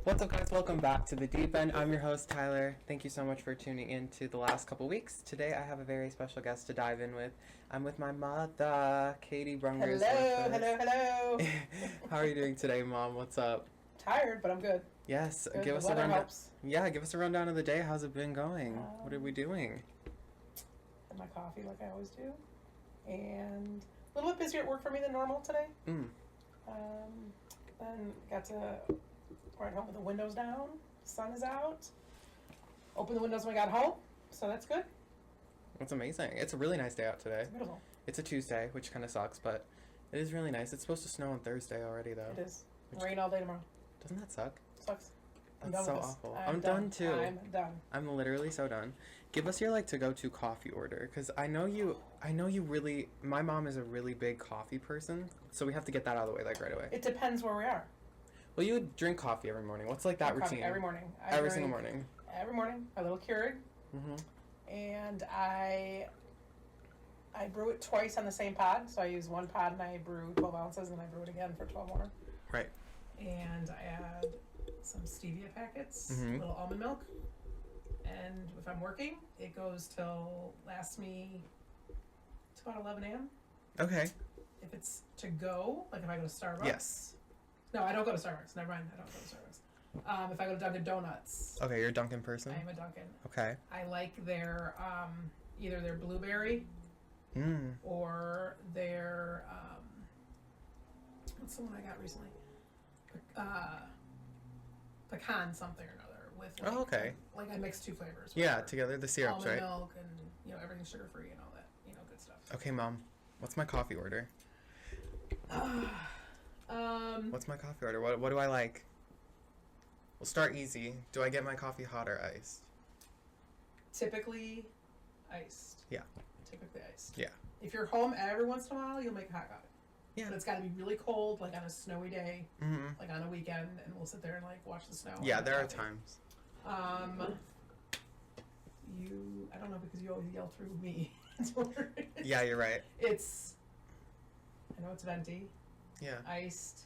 What's up, guys? Welcome back to The Deep End. I'm your host, Tyler. Thank you so much for tuning in to the last couple weeks. Today, I have a very special guest to dive in with. I'm with my mother, Katie Brunger. Hello. How are you doing today, Mom? What's up? Tired, but I'm good. Yes, Good. give us The a weather rundown. helps. Yeah, give us a rundown of the day. How's it been going? What are we doing? Had my coffee like I always do, and a little bit busier at work for me than normal today. Then got to ride home with the windows down. Sun is out. Open the windows when I got home, so that's good. That's amazing. It's a really nice day out today. It's beautiful. It's a Tuesday, which kind of sucks, but it is really nice. It's supposed to snow on Thursday already, though. It is. Rain all day tomorrow. Doesn't that suck? Sucks. I'm That's done so with this. awful. I'm done too. I'm done. I'm literally so done. Give us your to-go-to coffee order, because I know you really. My mom is a really big coffee person, so we have to get that out of the way right away. It depends where we are. Well, you drink coffee every morning. What's that Coffee routine? every morning. Every single morning. Every morning, a little Keurig. And I brew it twice on the same pod. So I use one pod and I brew 12 ounces and I brew it again for 12 more. Right. And I add some stevia packets, a little almond milk. And if I'm working, it goes lasts me to about 11 a.m. Okay. If it's to go, like if I go to Starbucks. Yes. No, I don't go to Starbucks. Never mind, I don't go to Starbucks. If I go to Dunkin' Donuts. Okay, you're a Dunkin' person? I am a Dunkin'. Okay. I like their, either their blueberry or their, what's the one I got recently? Pecan something or another with okay. Like I mix two flavors. Yeah, together, the syrups, almond right? milk and, everything's sugar-free and all that, good stuff. Okay, Mom. What's my coffee order? What's my coffee order? What do I like? We'll start easy. Do I get my coffee hot or iced? Typically iced. Yeah. Typically iced. Yeah. If you're home every once in a while, you'll make hot coffee. Yeah. But it's got to be really cold, like on a snowy day, like on a weekend, and we'll sit there and watch the snow. Yeah, there are times. I don't know because you always yell through me. Yeah, you're right. I know it's venti. Yeah. Iced.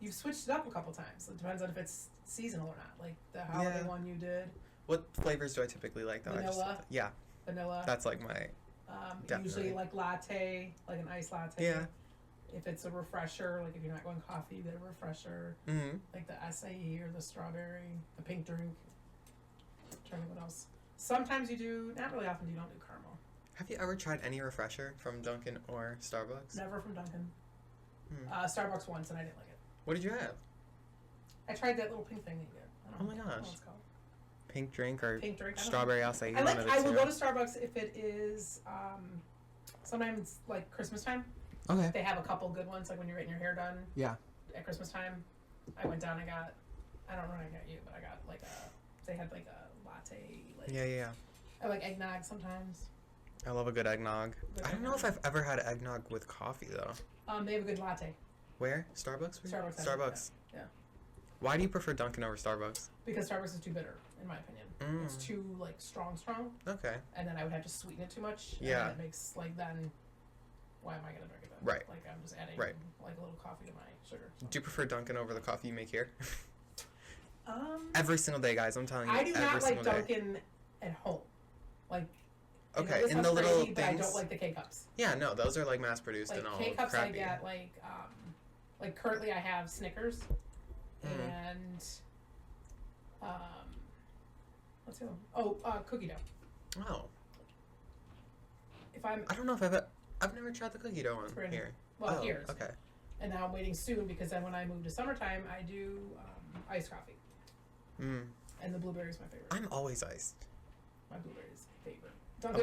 You've switched it up a couple times. It depends on if it's seasonal or not. Like the holiday one you did. What flavors do I typically like, though? Vanilla. Yeah. Vanilla. That's like my... Usually like latte, like an iced latte. Yeah. If it's a refresher, like if you're not going coffee, you get a refresher. Like the acai or the strawberry, the pink drink. I'm trying to think what else. Sometimes you do, not really often you don't do caramel. Have you ever tried any refresher from Dunkin' or Starbucks? Never from Dunkin'. Starbucks once and I didn't like it. What did you have? I tried that little pink thing that you get. I don't know what it's called. Pink drink or pink drink, strawberry acai? I will go to Starbucks if it is sometimes like Christmas time. Okay. They have a couple good ones, like when you're getting your hair done. Yeah. At Christmas time, I went down and got, I don't know what I got you, but I got they had like a latte. Yeah. I like eggnog sometimes. I love a good eggnog. I don't know if I've ever had eggnog with coffee, though. They have a good latte. Where? Starbucks? Starbucks. Yeah. Why do you prefer Dunkin' over Starbucks? Because Starbucks is too bitter, in my opinion. It's too strong. Okay. And then I would have to sweeten it too much. Yeah. And it makes then. Why am I gonna drink it then? Right. Like I'm just adding right. like a little coffee to my sugar. So. Do you prefer Dunkin' over the coffee you make here? Every single day, guys. I'm telling you. I do not like Dunkin' Dunkin' at home. Like. Okay, in the little crazy, things. But I don't like the K-cups. Yeah, no, those are mass produced and all K-cups crappy. I get like currently I have Snickers and what's the other one? Oh, cookie dough. Oh. I don't know if I've never tried the cookie dough one here. Well, here. Okay. And now I'm waiting soon because then when I move to summertime, I do iced coffee. And the blueberry is my favorite. I'm always iced. My blueberry is favorite.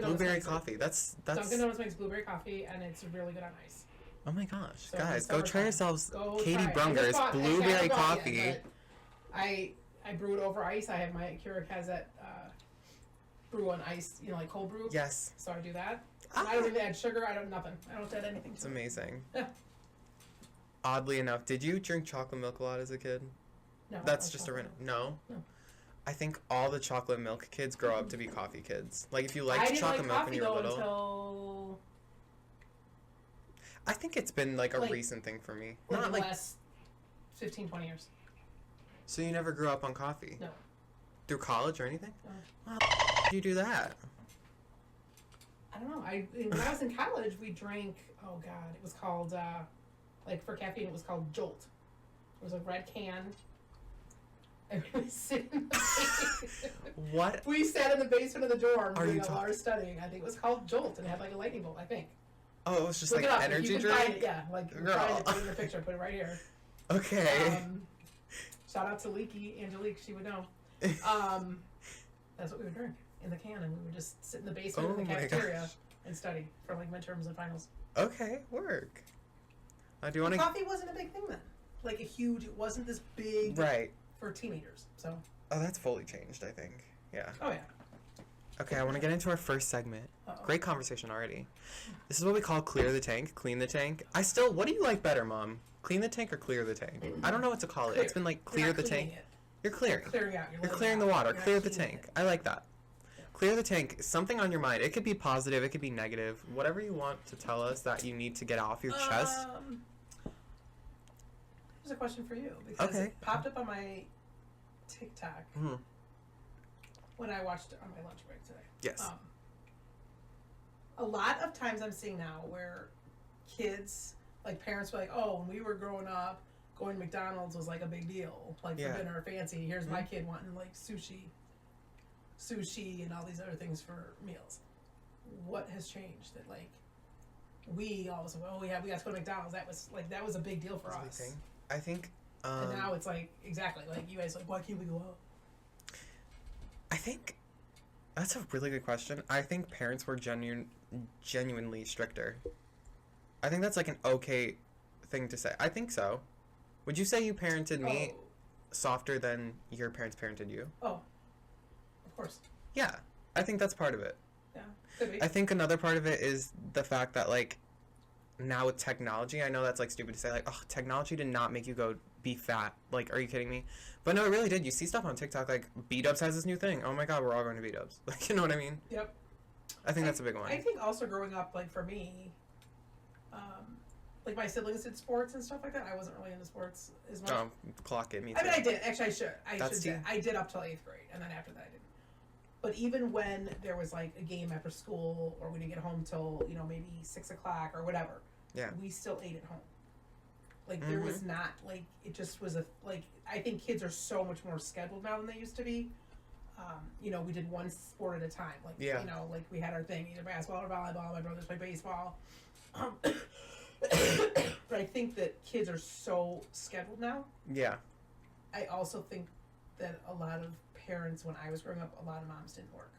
Blueberry coffee. That's Dunkin' Donuts makes blueberry coffee and it's really good on ice. Oh my gosh, so guys, go try yourselves Katie try Brunger's blueberry coffee. Yet, I brew it over ice. I have my Keurig has that brew on ice, like cold brew. Yes. So I do that. And I don't even add sugar. I don't add anything. It's amazing. Oddly enough, did you drink chocolate milk a lot as a kid? No. That's just a random. No. I think all the chocolate milk kids grow up to be coffee kids. Like if you liked chocolate milk when you were little. Until I think it's been a recent thing for me. Not the last 15, 20 years. So you never grew up on coffee? No. Through college or anything? No. How did you do that? I don't know. When I was in college, we drank, oh God, it was called, like for caffeine, it was called Jolt. It was a red can. And we would sit in the basement. What? We sat in the basement of the dorm Are doing you a lot of studying. I think it was called Jolt, and it had like a lightning bolt, I think. Oh, it was just Look like it up. energy If you can drink? find it, yeah, like Girl. find it, put it in the picture, put it right here. Okay. Shout out to Leaky, Angelique, she would know. That's what we would drink in the can, and we would just sit in the basement in the cafeteria and study for like midterms and finals. Okay, work. Do you want to? Coffee wasn't a big thing then. Like a huge, it wasn't this big Right. for teenagers. So. Oh, that's fully changed, I think. Yeah. Oh yeah. Okay, I want to get into our first segment. Uh-oh. Great conversation already. This is what we call clear the tank, clean the tank. What do you like better, Mom? Clean the tank or clear the tank? I don't know what to call it. Clear. It's been like You're clear not the cleaning tank. it. You're clearing. Clearing out. You're clearing the water. You're Clear not the cleaning tank. it. I like that. Clear the tank. Something on your mind. It could be positive. It could be negative. Whatever you want to tell us that you need to get off your chest. Here's a question for you because Okay. it popped up on my TikTok when I watched it on my lunch break today. Yes. A lot of times I'm seeing now where kids, like parents were like, oh, when we were growing up, going to McDonald's was like a big deal. Like for dinner, fancy. Here's my kid wanting like sushi and all these other things for meals. What has changed that like we all of a sudden, oh yeah, we got to go to McDonald's. That was a big deal for us. Thing. I think. And now it's like exactly like you guys like, why can't we go out? I think that's a really good question. I think parents were genuinely stricter. I think that's like an okay thing to say. I think so. Would you say you parented me softer than your parents parented you? Oh, of course. Yeah, I think that's part of it. Yeah, could be. I think another part of it is the fact that like now with technology, I know that's like stupid to say like, oh, technology did not make you go be fat. Like, are you kidding me? But no, it really did. You see stuff on TikTok like B-Dubs has this new thing. Oh my God, we're all going to B-Dubs. Like, you know what I mean? Yep. I think that's a big one. I think also growing up, like for me, like my siblings did sports and stuff like that. I wasn't really into sports as much. Oh, clock it, me too. I mean, I did. Actually, I should say. you. I did up till 8th grade, and then after that I didn't. But even when there was like a game after school, or we didn't get home till, maybe 6 o'clock or whatever, we still ate at home. Like there was not, like, it just was I think kids are so much more scheduled now than they used to be. We did one sport at a time. Like, like we had our thing, either basketball or volleyball. My brothers played baseball. But I think that kids are so scheduled now. Yeah. I also think that a lot of parents, when I was growing up, a lot of moms didn't work.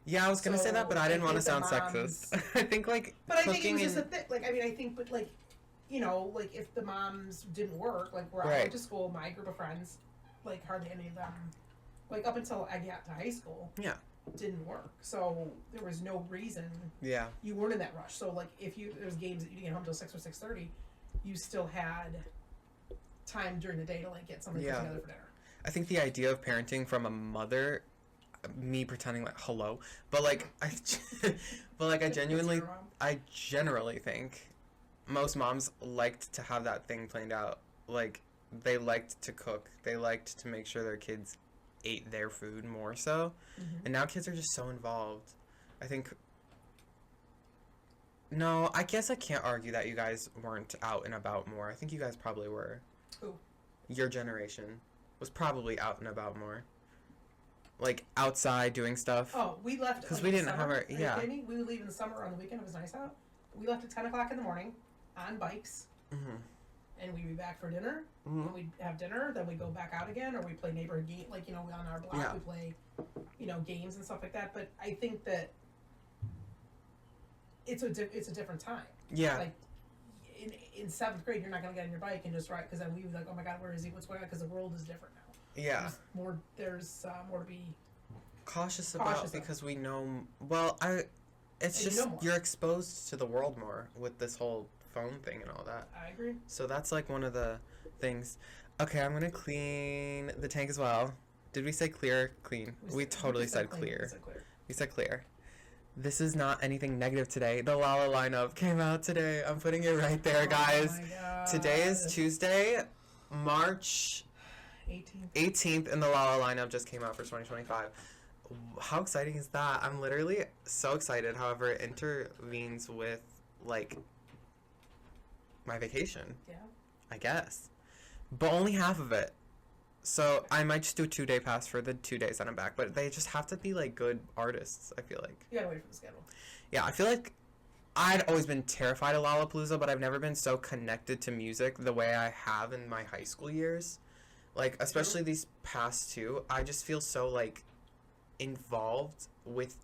Yeah, I was gonna say that, but I didn't want to sound moms, sexist. I think like but I think it cooking was just a thing. Like, I mean, I think, but like, like if the moms didn't work, like where I went to school, my group of friends, like hardly any of them, like up until I got to high school, didn't work. So there was no reason. Yeah. You weren't in that rush. So like if there's games that you didn't get home till 6 or 6:30, you still had time during the day to like get something put together for dinner. I think the idea of parenting from a mother, me pretending like hello, but like I generally think most moms liked to have that thing planned out. Like they liked to cook. They liked to make sure their kids ate their food more so. And now kids are just so involved. I think no, I guess I can't argue that you guys weren't out and about more. I think you guys probably were. Who? Your generation was probably out and about more. Like outside doing stuff. Oh, we left because we didn't have our Are you kidding me? We would leave in the summer on the weekend. It was nice out. We left at 10 o'clock in the morning on bikes, and we'd be back for dinner. And we'd have dinner, then we go back out again, or we play neighborhood game, like on our block we play, games and stuff like that. But I think that it's a different time. Yeah. Like in 7th grade, you're not gonna get on your bike and just ride, because then we was like, oh my God, where is he? What's going on? Because the world is different now. Yeah. There's more to be cautious about because we know. Well, it's just you're exposed to the world more with this whole phone thing and all that. I agree. So that's like one of the things. Okay, I'm gonna clean the tank as well. Did we say clear? Clean. We totally said clear. We said clear. This is not anything negative today. The Lala lineup came out today. I'm putting it right there, guys. Oh my God. Today is Tuesday, March 18th. 18th, and the La La lineup just came out for 2025. How exciting is that? I'm literally so excited. However, it intervenes with, like, my vacation. Yeah. I guess. But only half of it. So I might just do a 2-day pass for the 2 days that I'm back. But they just have to be, like, good artists, I feel like. You gotta wait for the schedule. Yeah, I feel like I'd always been terrified of Lollapalooza, but I've never been so connected to music the way I have in my high school years. Like, especially these past two, I just feel so, like, involved with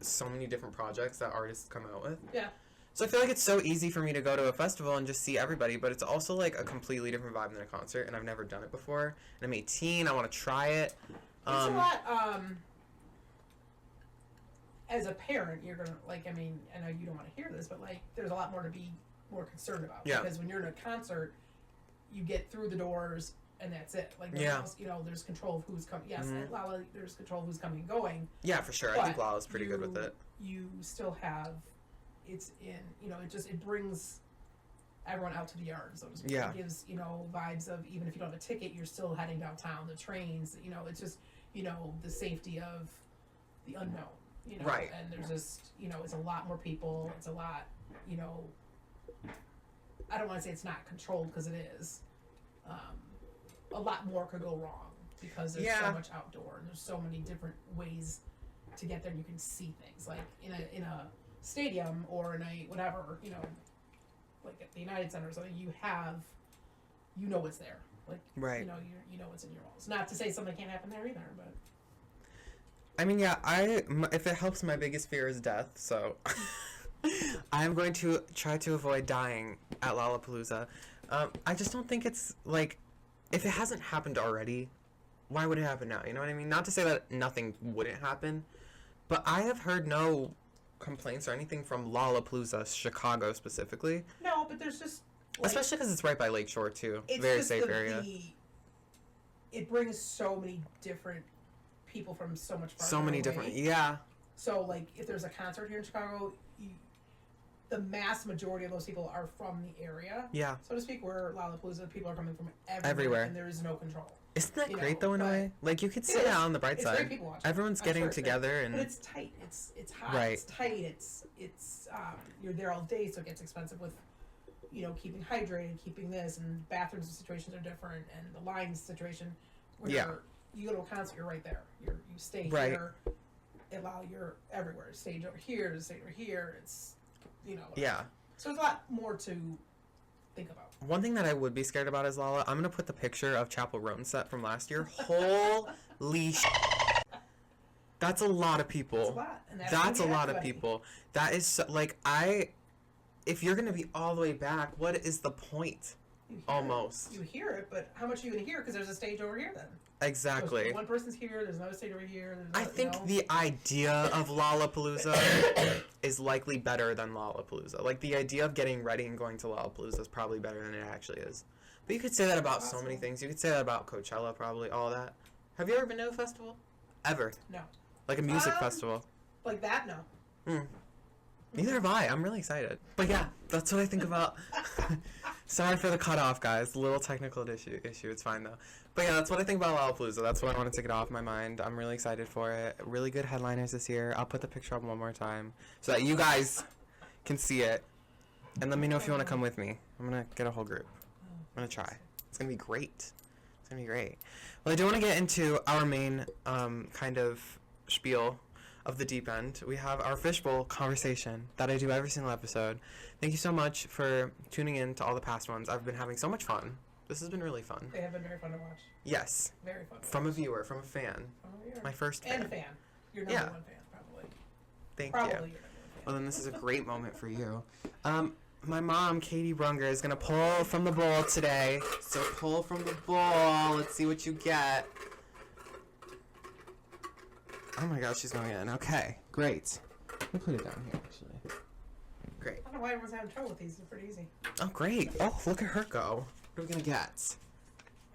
so many different projects that artists come out with. Yeah. So I feel like it's so easy for me to go to a festival and just see everybody, but it's also like a completely different vibe than a concert, and I've never done it before. And I'm 18, I want to try it. It's a lot, as a parent, you're gonna, like, I mean, I know you don't want to hear this, but, like, there's a lot more to be more concerned about. Yeah. Because when you're in a concert, you get through the doors, and that's it. Like, Yeah. else, you know, there's control of who's coming. Yes, Mhm. at Lala, there's control of who's coming and going. Yeah, for sure. I think Lala's pretty good with it. You still have, it's in, you know, it brings everyone out to the yard, so to speak. Yeah. It gives, you know, vibes of, even if you don't have a ticket, you're still heading downtown, the trains, you know, it's just, you know, the safety of the unknown, you know. Right. And there's just, you know, it's a lot more people, it's a lot, you know, I don't want to say it's not controlled, because it is. A lot more could go wrong, because there's so much outdoor, and there's so many different ways to get there, and you can see things. Like, in a stadium, or in a whatever, you know, like at the United Center or something, you know what's there. Like, Right. you know what's in your walls. Not to say something can't happen there either, but. I mean, yeah, if it helps, my biggest fear is death, so I'm going to try to avoid dying at Lollapalooza. I just don't think it's, like, if it hasn't happened already, why would it happen now? You know what I mean? Not to say that nothing wouldn't happen, but I have heard no complaints or anything from Lollapalooza, Chicago specifically. No, but there's just, like, especially because it's right by Lakeshore, too. It's very just safe area. It brings so many different people from so much farther So many away. different, yeah. So, like, if there's a concert here in Chicago, the mass majority of those people are from the area, Yeah. so to speak, where Lollapalooza, people are coming from Everywhere. and there is no control. Isn't that You great, know, though, in a but way? Like, you could it see is. it on the bright It's side. great people watching. Everyone's I'm getting sure it's great. together, and But it's tight. It's hot. Right. It's tight. It's you're there all day, so it gets expensive with, you know, keeping hydrated, keeping this, and bathrooms situations are different, and the lines situation. Where you go to a concert, you're right there. You stay Right. here. You're everywhere. Stage over here, stage over here. It's, you know. yeah. So there's a lot more to think about. One thing that I would be scared about is Lala. I'm gonna put the picture of Chapel Roan set from last year. Holy that's a lot of people. That's a lot. And That's a lot of everybody. people. That is so, like, if you're gonna be all the way back, what is the point? You hear Almost. it. You hear it, but how much are you gonna hear? Because there's a stage over here then. Exactly. One person's here. There's another stage over here. There's I another, think you know? the idea of Lollapalooza is likely better than Lollapalooza. Like, the idea of getting ready and going to Lollapalooza is probably better than it actually is. But you could say that about so many things. You could say that about Coachella, probably, all that. Have you ever been to a festival? Ever? No. Like a music festival? Like that? No. Neither have I. I'm really excited. But yeah, that's what I think about. Sorry for the cutoff, guys. A little technical issue. It's fine, though. But yeah, that's what I think about Lollapalooza. That's what I wanted to get off my mind. I'm really excited for it. Really good headliners this year. I'll put the picture up one more time so that you guys can see it. And let me know if you want to come with me. I'm going to get a whole group. I'm going to try. It's going to be great. It's going to be great. Well, I do want to get into our main kind of spiel of the deep end. We have our fishbowl conversation that I do every single episode. Thank you so much for tuning in to all the past ones. I've been having so much fun. This has been really fun. They have been very fun to watch. Yes. Very fun. From a viewer, from a fan. Oh, yeah. My first fan. And a fan. Your number one fan, probably. Thank Probably you. your number one fan. Well, then this is a great moment for you. My mom, Katie Brunger, is going to pull from the bowl today. So pull from the bowl. Let's see what you get. Oh my gosh, she's going in. Okay, great. Let me put it down here, actually. Great. I don't know why everyone's having trouble with these. They're pretty easy. Oh, great. Oh, look at her go. What are we going to get?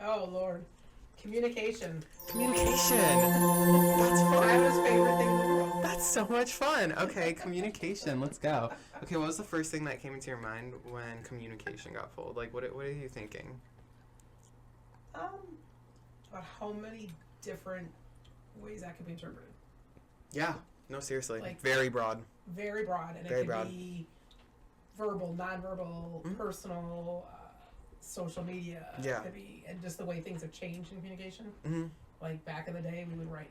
Oh, Lord. Communication. Communication. That's fun. Tyler's favorite thing in the world. That's so much fun. Okay, communication. Let's go. Okay, what was the first thing that came into your mind when communication got pulled? Like, what are you thinking? about how many different ways that could be interpreted. Yeah. No, seriously. Like, very broad. Very broad. And very it could broad. be verbal, nonverbal, personal, social media. Yeah. It could be, and just the way things have changed in communication. Mm-hmm. Like, back in the day, we would write,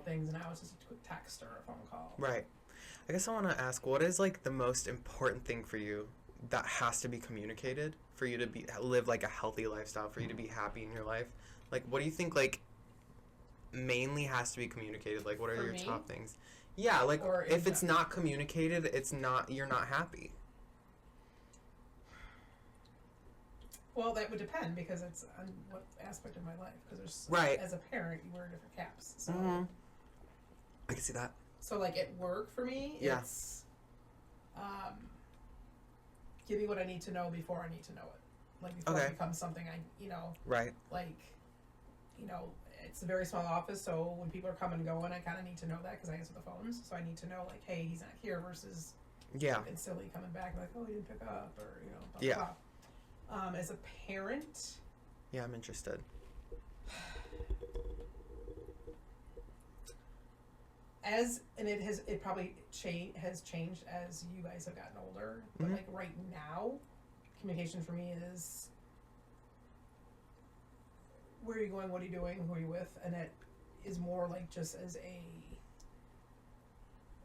things, and now it's just a quick text or a phone call. Right. I guess I want to ask, what is, like, the most important thing for you that has to be communicated for you to live, like, a healthy lifestyle, for you to be happy in your life? Like, what do you think, like, mainly has to be communicated? Like, what are your top things? Yeah, like, if it's not communicated, you're not happy. Well, that would depend, because it's on what aspect of my life. Because as a parent, you wear different caps. So, I can see that. So, like, at work for me, it's give me what I need to know before I need to know it. Like, before it becomes something right. Like, it's a very small office, so when people are coming and going, I kind of need to know that because I answer the phones. So I need to know, like, hey, he's not here, versus instantly coming back like, oh, he didn't pick up, or blah, blah, blah. As a parent, I'm interested. It probably has changed as you guys have gotten older. But like right now, communication for me is, where are you going? What are you doing? Who are you with? And it is more like just as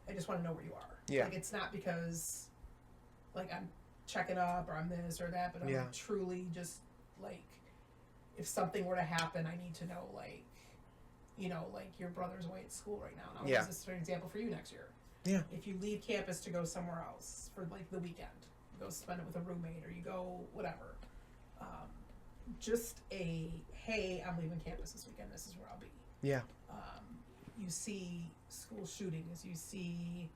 I just want to know where you are. Yeah. Like, it's not because, like, I'm checking up or I'm this or that, but I'm truly just, like, if something were to happen, I need to know, like, like, your brother's away at school right now. And I'll use this for an example for you next year. Yeah. If you leave campus to go somewhere else for, like, the weekend, you go spend it with a roommate, or you go whatever, just hey, I'm leaving campus this weekend, this is where I'll be. Yeah. You see school shootings, you see,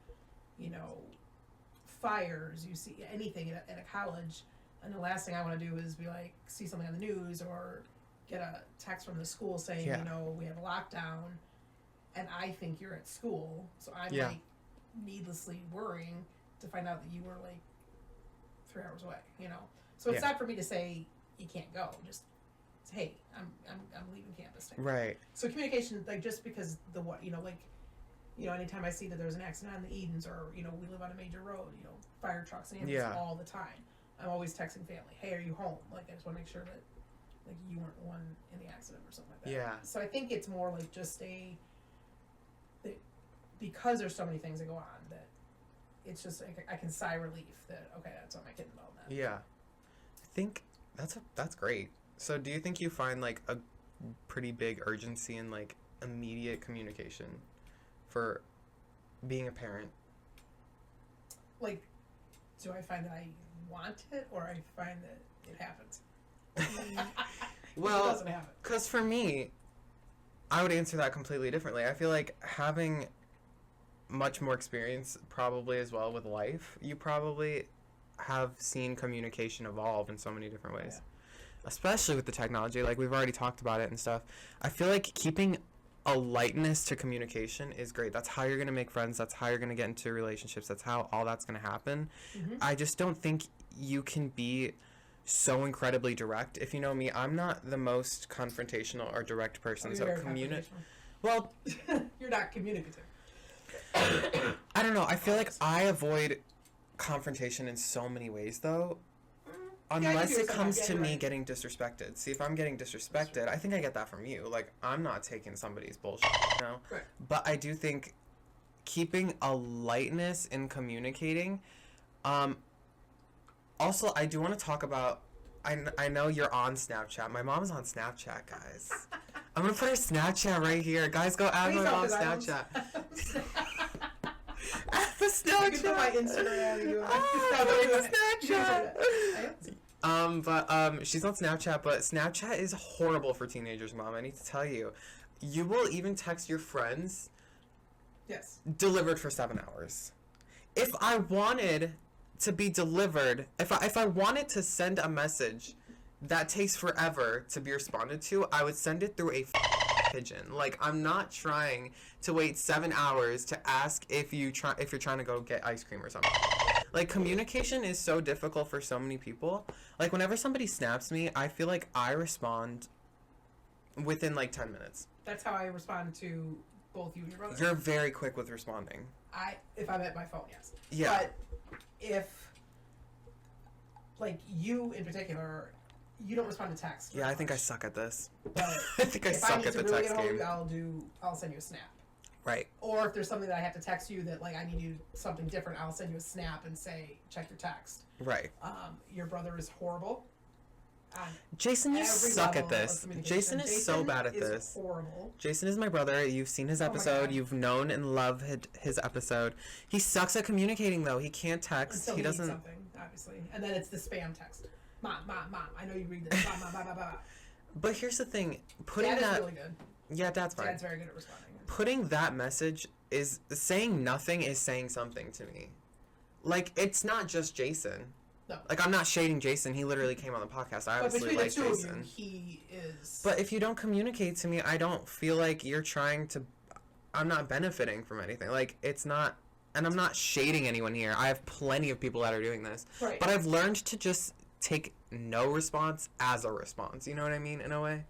fires, you see anything at a college, and the last thing I want to do is be like, see something on the news or get a text from the school saying, we have a lockdown, and I think you're at school, so I'm like needlessly worrying to find out that you were like 3 hours away, So it's not for me to say you can't go, just say, hey, I'm leaving campus. Right. So communication, like, just because anytime I see that there's an accident on the Edens, or we live on a major road, fire trucks and ambulance all the time. I'm always texting family, hey, are you home? Like, I just want to make sure that, like, you weren't the one in the accident or something like that. Yeah. So I think it's more like just because there's so many things that go on, that it's just like I can sigh relief that, okay, that's what my kid involved in that. Yeah. I think that's great. So do you think you find, like, a pretty big urgency in, like, immediate communication for being a parent? Like, do I find that I want it, or I find that it happens? Well, it doesn't happen. Because for me, I would answer that completely differently. I feel like having much more experience probably as well with life, you probably have seen communication evolve in so many different ways. Especially with the technology, like, we've already talked about it and stuff. I feel like keeping a lightness to communication is great. That's how you're going to make friends. That's how you're going to get into relationships. That's how all that's going to happen. Mm-hmm. I just don't think you can be so incredibly direct. If you know me, I'm not the most confrontational or direct person. So well, you're not communicative. I don't know. I feel like I avoid confrontation in so many ways, though. Unless it comes to me getting disrespected. See, if I'm getting disrespected, I think I get that from you. Like, I'm not taking somebody's bullshit, Right. But I do think keeping a lightness in communicating. Also, I do want to talk about, I know you're on Snapchat. My mom's on Snapchat, guys. I'm going to put her Snapchat right here. Guys, go add my mom's Snapchat. The Snapchat. You can put my Instagram. But she's on Snapchat, but Snapchat is horrible for teenagers, Mom. I need to tell you. You will even text your friends. Yes. Delivered for 7 hours. If I wanted to be delivered, if I wanted to send a message that takes forever to be responded to, I would send it through a pigeon. Like, I'm not trying to wait 7 hours to ask if you're trying to go get ice cream or something. Like, communication is so difficult for so many people. Like, whenever somebody snaps me, I feel like I respond Within like 10 minutes. That's how I respond to both you and your brother. You're very quick with responding. If I'm at my phone, yes. Yeah. But if, like, you in particular, you don't respond to text. Yeah, I think I suck at this. But I think I suck at the really text game. I'll send you a snap. Right. Or if there's something that I have to text you that, like, I need you something different, I'll send you a snap and say, check your text. Right. Your brother is horrible. Jason, you suck at this. Jason is so bad at this. Horrible. Jason is my brother. You've seen his episode. You've known and loved his episode. He sucks at communicating, though. He can't text. Until he doesn't. Needs something, obviously, and then it's the spam text. Mom. I know you read this. Mom. But here's the thing. Putting Dad that. is really good. Yeah, Dad's fine. Dad's very good at responding. Putting that message is saying nothing is saying something to me. Like, it's not just Jason. No. Like, I'm not shading Jason. He literally came on the podcast. I obviously like Jason. But between the two of you, he is... But if you don't communicate to me, I don't feel like you're trying to... I'm not benefiting from anything. Like, it's not... And I'm not shading anyone here. I have plenty of people that are doing this. Right. But I've learned to just take no response as a response. You know what I mean? In a way.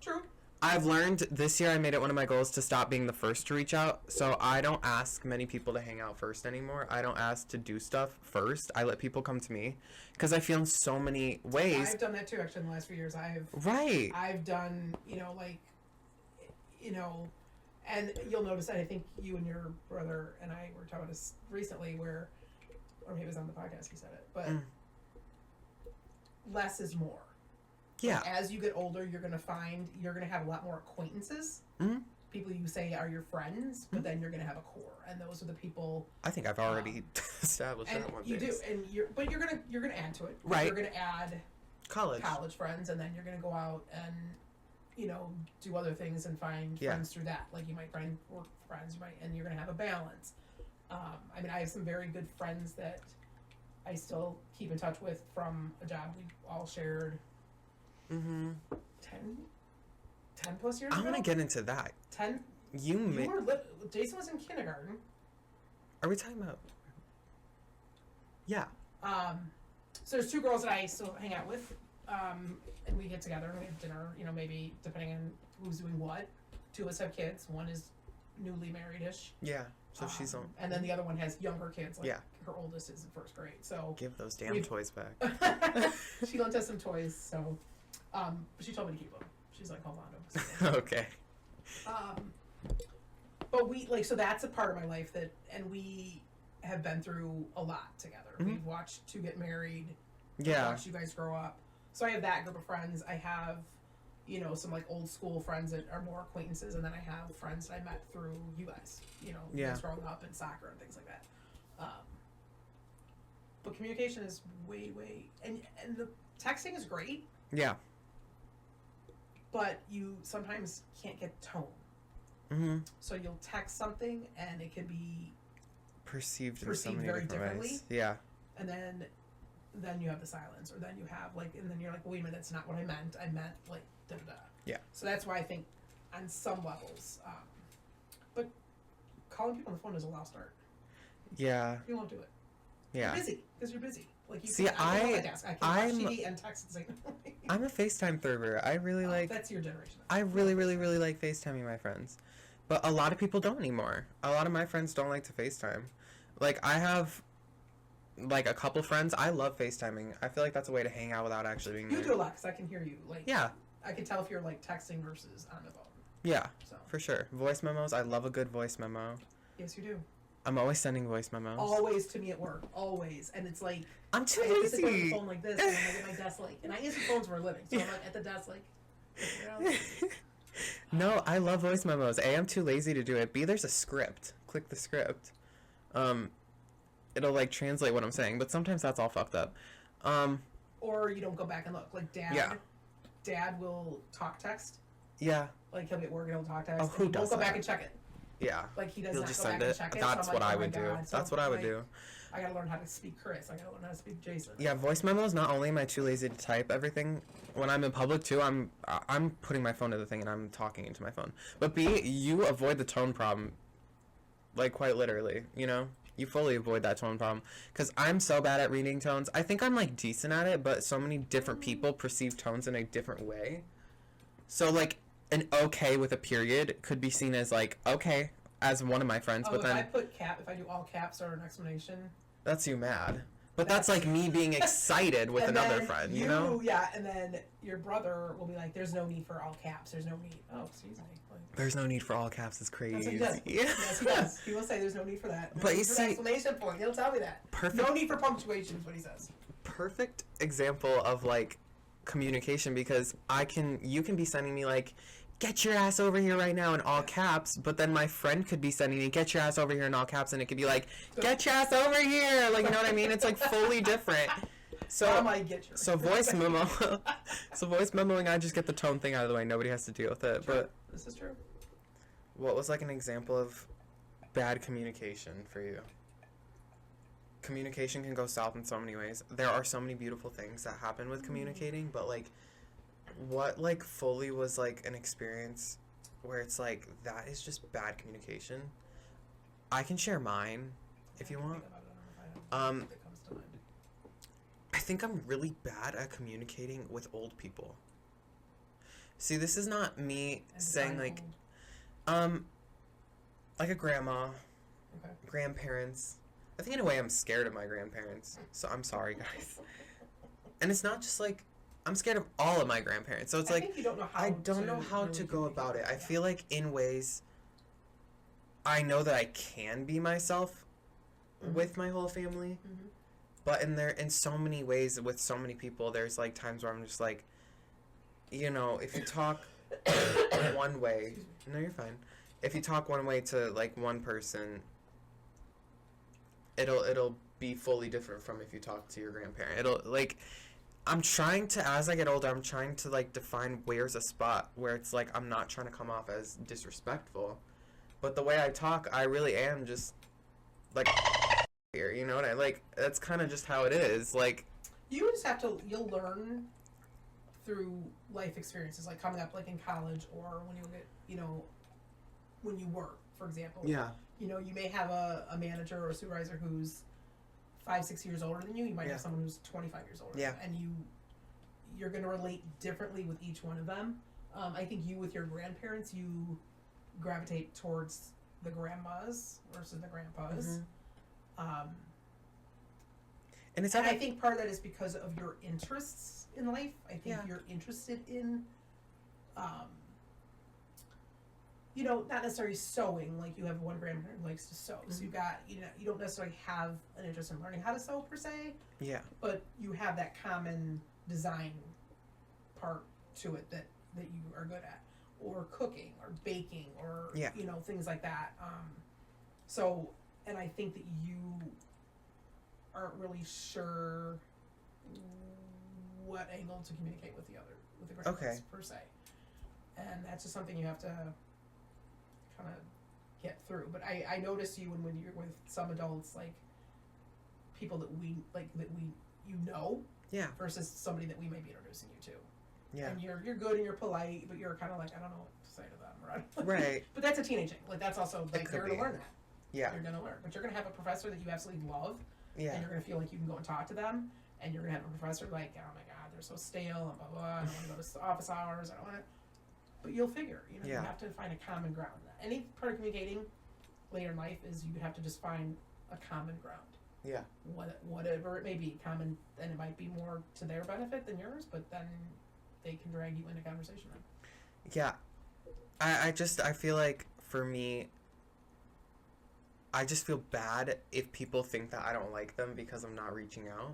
True. I've learned this year, I made it one of my goals to stop being the first to reach out. So I don't ask many people to hang out first anymore. I don't ask to do stuff first. I let people come to me because I feel in so many ways. I've done that too, actually, in the last few years. Right. I've done, and you'll notice that I think you and your brother and I were talking about this recently or maybe it was on the podcast he said it, but less is more. Yeah. Like, as you get older, you're going to have a lot more acquaintances. Mm-hmm. People you say are your friends, but then you're going to have a core, and those are the people. I think I've already established that one. You do, and you're gonna add to it. Right. You're gonna add college friends, and then you're gonna go out and do other things and find friends through that. Like you might find work friends, and you're gonna have a balance. I have some very good friends that I still keep in touch with from a job we all shared. 10 plus years ago? I want to get into that. 10? Jason was in kindergarten. Are we talking about? Yeah. So there's two girls that I still hang out with, and we get together and we have dinner, maybe depending on who's doing what. Two of us have kids. One is newly married-ish. Yeah. So she's on. And then the other one has younger kids. Like her oldest is in first grade. So give those damn toys back. She lent us some toys, so... but she told me to keep them. She's like, hold on to them. Okay. But so that's a part of my life and we have been through a lot together. Mm-hmm. We've watched two get married. Yeah. Watched you guys grow up. So I have that group of friends. I have, some like old school friends that are more acquaintances, and then I have friends that I met through you guys. You guys growing up in soccer and things like that. But communication is way, and the texting is great. Yeah. But you sometimes can't get tone. Mm-hmm. So you'll text something and it can be perceived in so many very different differently. Ways. Yeah. And then you have the silence, or then you have and then you're like, wait a minute, that's not what I meant. I meant like da da da. Yeah. So that's why I think on some levels, but calling people on the phone is a lost art. Yeah. You won't do it. Yeah. You're busy because you're busy. Like you see, I'm watch TV and text and say. I'm a FaceTime thrower. I really like. That's your generation. I really, really, really like FaceTiming my friends, but a lot of people don't anymore. A lot of my friends don't like to FaceTime. Like I have, like a couple friends. I love FaceTiming. I feel like that's a way to hang out without actually being. You do a lot because I can hear you. Like I can tell if you're like texting versus on the phone. Yeah, for sure. Voice memos. I love a good voice memo. Yes, you do. I'm always sending voice memos. Always to me at work. Always. And it's like... I'm too lazy. I lazy. sit on the phone like this, and I'm like at my desk like... And I use the phones for a living, so I'm like at the desk like... No, I love voice memos. A, I'm too lazy to do it. B, there's a script. Click the script. It'll like translate what I'm saying, but sometimes that's all fucked up. Or you don't go back and look. Like Dad will talk text. Yeah. Like he'll be at work and he'll talk text. Oh, who does won't go back and check it. Yeah. Like he does He'll not just go send back it. and check it. That's so what like, I would do. That's what I would do. I gotta learn how to speak Chris. I gotta learn how to speak Jason. Yeah, voice memos. Not only am I too lazy to type everything, when I'm in public too, I'm putting my phone to the thing and I'm talking into my phone. But B, you avoid the tone problem, like quite literally. You fully avoid that tone problem because I'm so bad at reading tones. I think I'm like decent at it, but so many different people perceive tones in a different way. So like an okay with a period could be seen as like okay as one of my friends, but then if I do all caps or an explanation, that's you mad. But that's like me being excited with another friend, you know? Yeah, and then your brother will be like, "There's no need for all caps. There's no need." Oh, excuse me. Like, there's no need for all caps. It's crazy. That's what he does. Yeah. Yes, he does. He will say, "There's no need for that." But you see, exclamation point. He'll tell me that. Perfect. No need for punctuation is what he says. Perfect example of like communication, because you can be sending me like, get your ass over here right now in all caps, but then my friend could be sending me, get your ass over here in all caps, and it could be like, get your ass over here, like, you know what I mean? It's like fully different. So voice memo, so voice memoing, I just get the tone thing out of the way. Nobody has to deal with it. True. But this is true. What was like an example of bad communication for you? Communication can go south in so many ways. There are so many beautiful things that happen with communicating, but like, what like fully was like an experience where it's like that is just bad communication? I can share mine if you want. I think I'm really bad at communicating with old people. See, this is not me saying like a grandma, grandparents. I think in a way I'm scared of my grandparents, so I'm sorry guys. And it's not just like I'm scared of all of my grandparents. So it's like I don't know how to go about it. I feel like in ways I know that I can be myself with my whole family. But in so many ways with so many people, there's like times where I'm just like, you know, if you talk one way, no, you're fine. If you talk one way to like one person, it'll be fully different from if you talk to your grandparent. It'll like, I'm trying to, as I get older, I'm trying to like define where's a spot where it's like I'm not trying to come off as disrespectful, but the way I talk, I really am just like here, you know what I like? That's kind of just how it is. Like, you just have to, you'll learn through life experiences, like coming up like in college or when you get, you know, when you work, for example. Yeah. You know, you may have a manager or a supervisor who's 5-6 years older than you. You might have someone who's 25 years older. Yeah. And you're going to relate differently with each one of them. I think you with your grandparents, you gravitate towards the grandmas versus the grandpas. And I think part of that is because of your interests in life. I think you're interested in, you know, not necessarily sewing. Like you have one grandparent who likes to sew, so you got, you know, you don't necessarily have an interest in learning how to sew per se. Yeah. But you have that common design part to it that you are good at, or cooking, or baking, or you know, things like that. So. And I think that you aren't really sure what angle to communicate with the grandparents per se, and that's just something you have to kind of get through. But I notice you when you're with some adults, like people that we versus somebody that we may be introducing you to. Yeah. And you're good and you're polite, but you're kind of like, I don't know what to say to them, right? But that's a teenage thing. Like that's also like you're gonna learn that. Yeah. You're going to learn. But you're going to have a professor that you absolutely love. Yeah. And you're going to feel like you can go and talk to them. And you're going to have a professor like, oh my God, they're so stale and blah, blah, I don't want to go to office hours. I don't want to. But you'll figure. You know, you have to find a common ground. Any part of communicating later in life is you have to just find a common ground. Yeah. Whatever it may be. Common, and it might be more to their benefit than yours, but then they can drag you into conversation then. Yeah. I feel like for me, I just feel bad if people think that I don't like them because I'm not reaching out.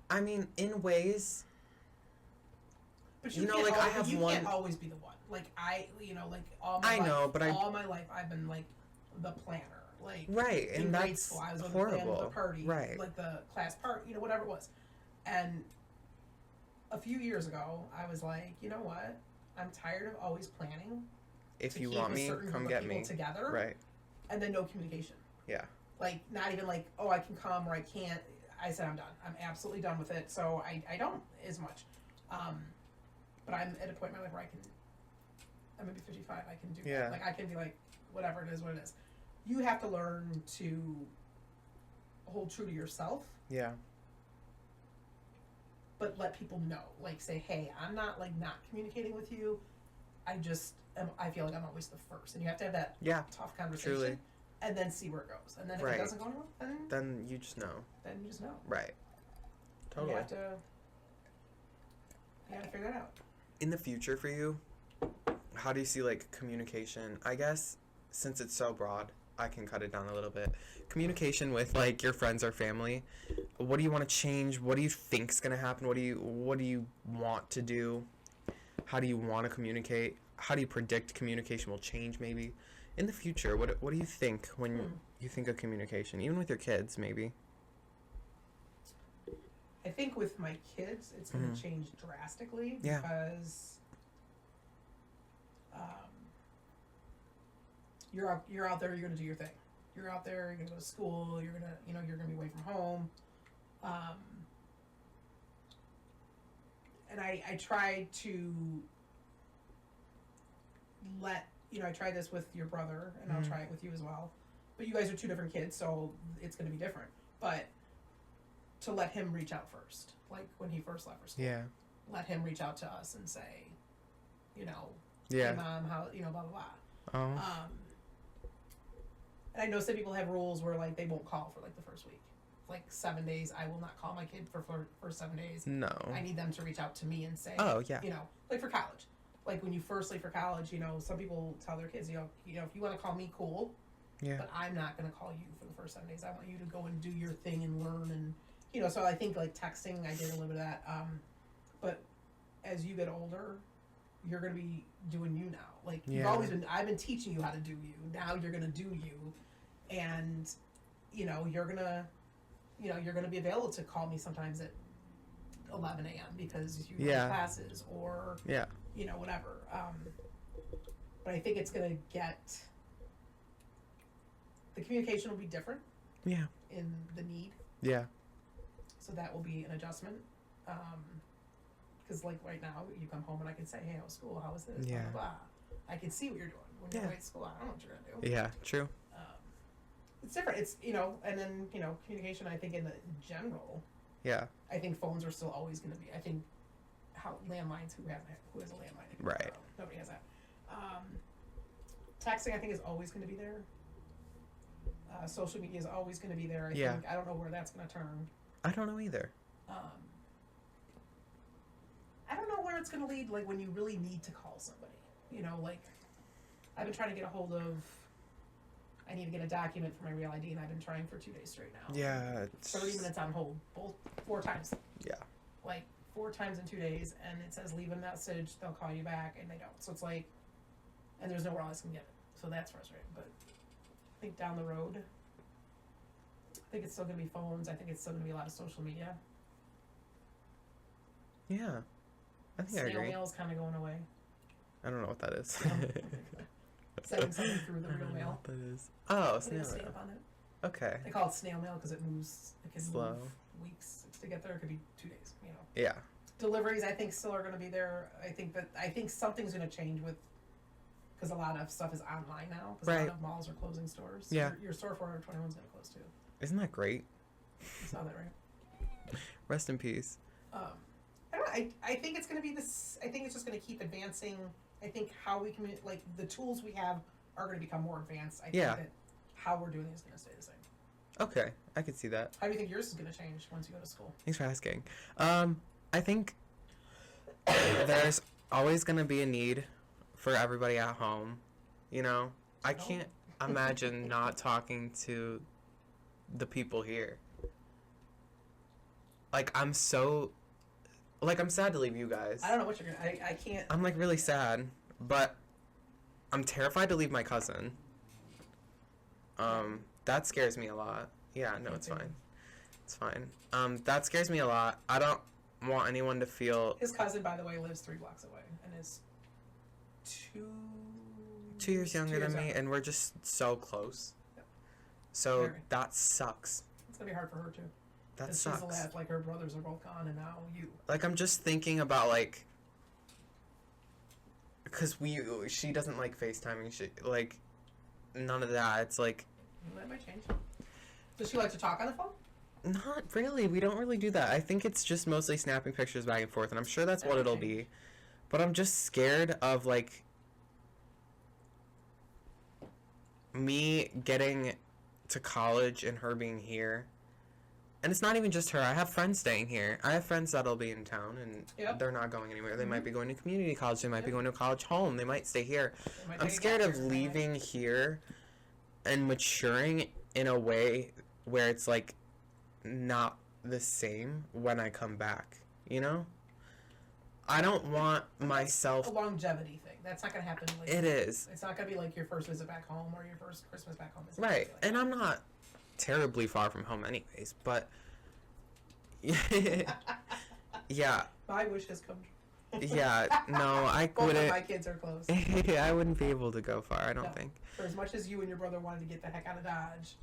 I mean, in ways, but you know, like I have one. You can't always be the one. Like all my life I've been like the planner. Like right, and that's school, I was horrible. The party, right? Like the class part, you know, whatever it was. And a few years ago, I was like, you know what? I'm tired of always planning. If you want me, come get me. Together, right? And then no communication. Yeah. Like, not even like, oh, I can come or I can't. I said I'm done. I'm absolutely done with it. So I don't as much. But I'm at a point in my life where I'm maybe 55. I can do that. Like, I can be like, whatever it is, what it is. You have to learn to hold true to yourself. Yeah. but let people know. Like, say, hey, I'm not, like, not communicating with you. I feel like I'm always the first. And you have to have that tough conversation. Truly. And then see where it goes. And then if it doesn't go anywhere, then you just know. Then you just know. Right. Totally. You have to figure that out. In the future for you, how do you see, like, communication? I guess since it's so broad, I can cut it down a little bit. Communication with, like, your friends or family. What do you want to change? What do you think's gonna happen? What do you want to do? How do you want to communicate? How do you predict communication will change maybe in the future? What do you think when you think of communication, even with your kids maybe? I think with my kids, it's going to change drastically because you're out there, you're going to do your thing. You're out there, you're going to go to school, you're going to be away from home. And I try to I tried this with your brother, and I'll try it with you as well. But you guys are two different kids, so it's going to be different. But to let him reach out first, like when he first left for school. Yeah. Let him reach out to us and say, hey, Mom, how, blah, blah, blah. Oh. And I know some people have rules where, like, they won't call for, like, the first week. Like, 7 days, I will not call my kid for 7 days. No. I need them to reach out to me and say, yeah. Like for college. Like when you first leave for college, some people tell their kids, if you want to call me, cool. Yeah. But I'm not going to call you for the first 7 days. I want you to go and do your thing and learn and, so I think like texting, I did a little bit of that. But as you get older, you're going to be doing you now. Like I've been teaching you how to do you. Now you're going to do you. And, you're going to be available to call me sometimes at 11 a.m. because you have classes or, whatever. But I think it's going to the communication will be different. Yeah. In the need. Yeah. So that will be an adjustment. Because like right now, you come home and I can say, hey, how was school? How was this? Yeah. Blah, blah, blah. I can see what you're doing. When you're away at school, I don't know what you're going to do. Yeah, true. It's different. It's, and then, communication, I think in general. Yeah. I think phones are still always going to be, I think, how landlines, who has a landline? Right. Nobody has that. Texting, I think, is always going to be there. Social media is always going to be there. I think. I don't know where that's going to turn. I don't know either. I don't know where it's going to lead, like, when you really need to call somebody. Like, I've been trying to get a hold of, I need to get a document for my Real ID, and I've been trying for 2 days straight now. Yeah. 30 minutes on hold, 4 times. Yeah. Like, 4 times in 2 days, and it says leave a message, they'll call you back, and they don't. So it's like, and there's nowhere else I can get it. So that's frustrating. But I think down the road, I think it's still going to be phones. I think it's still going to be a lot of social media. Yeah. I think I agree. Snail mail is kind of going away. I don't know what that is. Sending something through the real mail. What that is. Oh, snail mail. Stamp on it. Okay. They call it snail mail because it moves. It can slow. Move weeks to get there. It could be 2 days. Yeah. Deliveries, I think, still are going to be there. I think something's going to change because a lot of stuff is online now. Because a lot of malls are closing stores. Yeah. Your store 421 is going to close too. Isn't that great? You saw that, right? Rest in peace. I don't know. I think it's going to be this. I think it's just going to keep advancing. I think how we communicate, like the tools we have, are going to become more advanced. I think that how we're doing it is going to stay the same. Okay, I could see that. How do you think yours is going to change once you go to school? Thanks for asking. I think there's always going to be a need for everybody at home. I can't imagine not talking to the people here. Like, I'm sad to leave you guys. I don't know what you're going to... I can't... I'm, like, really sad, but I'm terrified to leave my cousin. That scares me a lot. Yeah, no, it's fine. It's fine. That scares me a lot. I don't want anyone to feel... His cousin, by the way, lives 3 blocks away and is 2 years younger than me, and we're just so close. Yep. So that sucks. It's going to be hard for her, too. That sucks. She's the last, like, her brothers are both gone, and now you. Like, I'm just thinking about, like... Because she doesn't like FaceTiming. None of that. It's like... That might change. Does she like to talk on the phone? Not really. We don't really do that. I think it's just mostly snapping pictures back and forth, and I'm sure that's what it'll be. But I'm just scared of, like, me getting to college and her being here. And it's not even just her. I have friends staying here. I have friends that'll be in town, and they're not going anywhere. They might be going to community college. They might be going to a college home. They might stay here. I'm scared of leaving here and maturing in a way where it's, like, not the same when I come back, you know? I don't want myself... a longevity thing. That's not going to happen. Like, it is. It's not going to be like your first visit back home or your first Christmas back home. Right. And I'm not terribly far from home anyways, but... yeah. My wish has come true. Yeah, no, I Both wouldn't... of my kids are close. I wouldn't be able to go far, I don't think. For as much as you and your brother wanted to get the heck out of Dodge,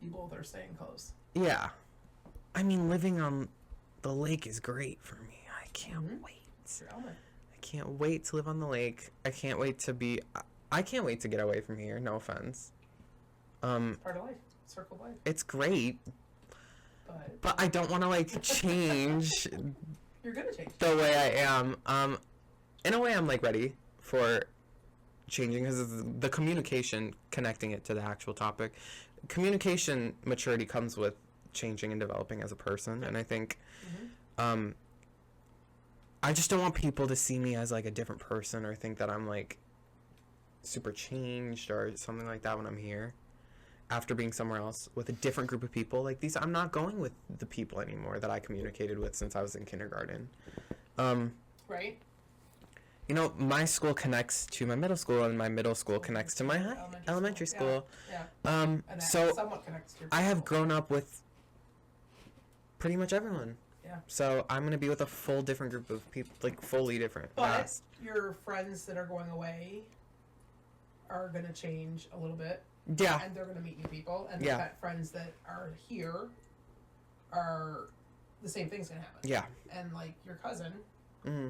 you both are staying close. Yeah. I mean, living on the lake is great for me. I can't wait. I can't wait to live on the lake. I can't wait to get away from here, no offense. Part of life. Circle of life. It's great. But I don't want to, like, change... You're gonna change. The way I am. In a way, I'm, like, ready for changing, because the communication, connecting it to the actual topic, communication maturity comes with changing and developing as a person, and I think I just don't want people to see me as, like, a different person or think that I'm, like, super changed or something like that when I'm here after being somewhere else with a different group of people. Like, these, I'm not going with the people anymore that I communicated with since I was in kindergarten. Right. You know, my school connects to my middle school, and my middle school connects to my elementary school. Yeah. And so somewhat connects to your I have grown up with pretty much everyone. Yeah. So I'm going to be with a full different group of people, like, fully different. But your friends that are going away are going to change a little bit. Yeah. And they're going to meet new people. And the friends that are here are... the same thing's going to happen. Yeah. And, like, your cousin... Mm-hmm.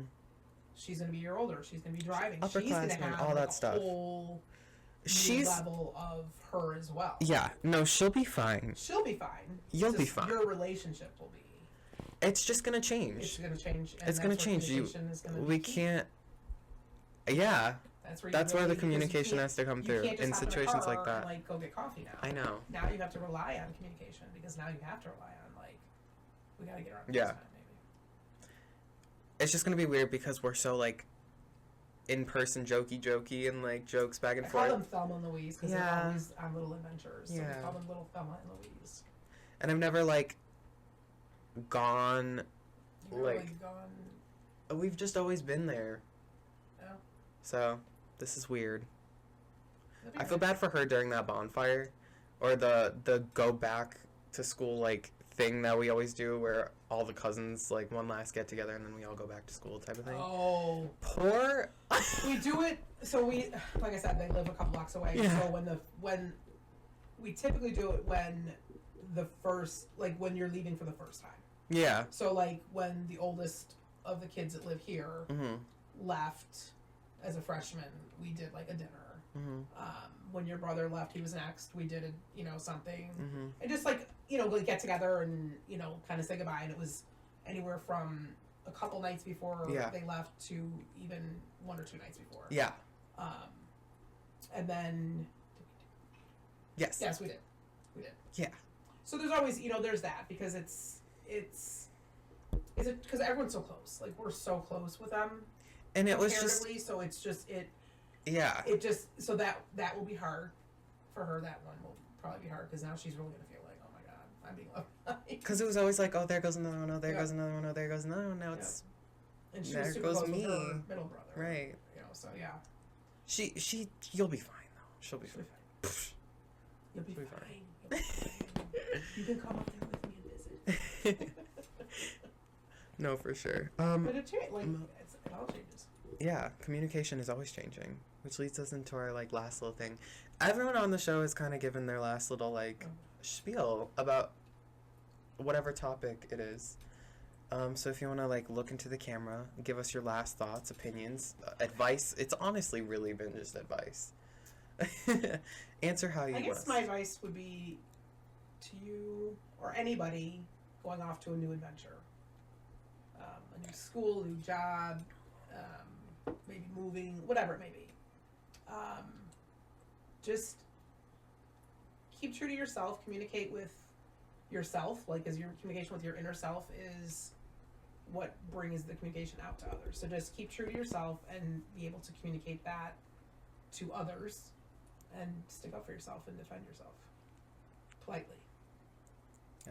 She's going to be a year older. She's going to be driving. She's going to have all that stuff. Whole new level of her as well. Yeah. No, she'll be fine. She'll be fine. You'll be fine. Your relationship will be. It's just going to change. It's going to change. It's going to change. We can't... Yeah. That's where the communication has to come through in situations like that. And, like, go get coffee now. I know. Now you have to rely on communication, because now you have to rely on, like, we got to get around this time, maybe. It's just going to be weird because we're so, like, in-person jokey and, like, jokes back and forth. I call them Thelma and Louise because they're always on little adventures. So we call them little Thelma and Louise. And I've never, like, gone, we've just always been there. Yeah. So, this is weird. I feel bad for her during that bonfire, or the go back to school, like, thing that we always do where all the cousins, like, one last get together and then we all go back to school type of thing. Oh. Poor. We do it, so we, like I said, they live a couple blocks away. Yeah. So when we typically do it when when you're leaving for the first time. Yeah. So, like, when the oldest of the kids that live here left as a freshman, we did, like, a dinner. When your brother left, he was next. We did something, and just, like, get together and kind of say goodbye. And it was anywhere from a couple nights before they left to even 1 or 2 nights before. Yeah. And then. Yes, we did. Yeah. So there's always there's that, because it's because everyone's so close. Like, we're so close with them. And it was just so it's just it. Yeah. It just so that will be hard for her. That one will probably be hard because now she's really gonna feel like, oh my god, I'm being left. Because it was always like, oh, there goes another one. Oh, there goes another one. Oh, there goes another one. Now it's and she was super close with her middle brother. Right. So yeah. You'll be fine though. She'll be fine. You'll be fine. You can come up there with me and visit. No, for sure. But it all changes. Yeah, communication is always changing, which leads us into our, like, last little thing. Everyone on the show has kind of given their last little, like, spiel about whatever topic it is. So if you want to, like, look into the camera, give us your last thoughts, opinions, advice. It's honestly really been just advice. Answer how you want. I guess my advice would be to you or anybody going off to a new adventure, a new school, new job, maybe moving, whatever it may be. Just keep true to yourself. Communicate with yourself, like, as your communication with your inner self is what brings the communication out to others. So just keep true to yourself and be able to communicate that to others, and stick up for yourself and defend yourself politely.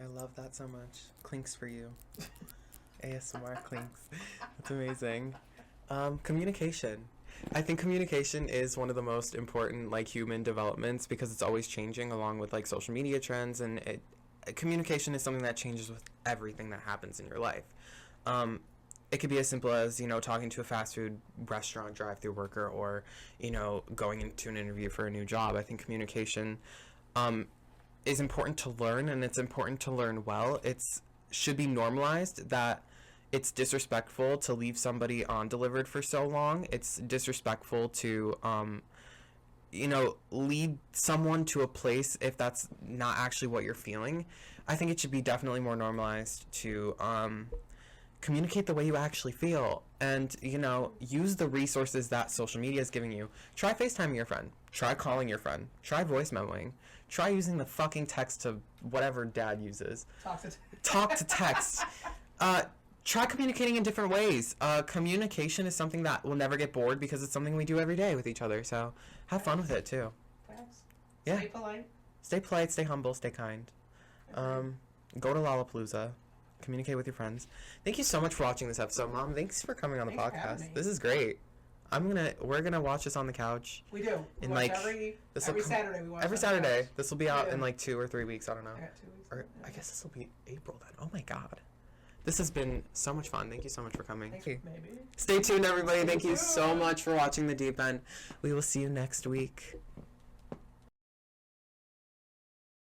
I love that so much. Clinks for you. ASMR clinks. That's amazing. Communication. I think communication is one of the most important, like, human developments, because it's always changing along with, like, social media trends, and communication is something that changes with everything that happens in your life. It could be as simple as, you know, talking to a fast food restaurant drive-through worker, or, you know, going into an interview for a new job. I think communication is important to learn, and it's important to learn well. It's should be normalized that it's disrespectful to leave somebody undelivered for so long. It's disrespectful to, you know, lead someone to a place if that's not actually what you're feeling. I think it should be definitely more normalized to communicate the way you actually feel, and, you know, use the resources that social media is giving you. Try FaceTiming your friend. Try calling your friend. Try voice memoing. Try using the fucking text to whatever dad uses. Talk to text. Try communicating in different ways. Communication is something that will never get bored, because it's something we do every day with each other. So have fun with it too. Perhaps. Yeah. Stay polite. Stay polite. Stay humble. Stay kind. Go to Lollapalooza. Communicate with your friends. Thank you so much for watching this episode, Mom. Thanks for coming on the podcast. This is great. We're gonna watch this on the couch. We do. We in, watch like, every Saturday. We watch every Saturday. This will be out in like 2 or 3 weeks. I don't know. I got 2 weeks. Or I guess this will be April then. Oh my God. This has been so much fun. Thank you so much for coming. Maybe. Stay tuned, everybody. Thank you so much for watching The Deep End. We will see you next week.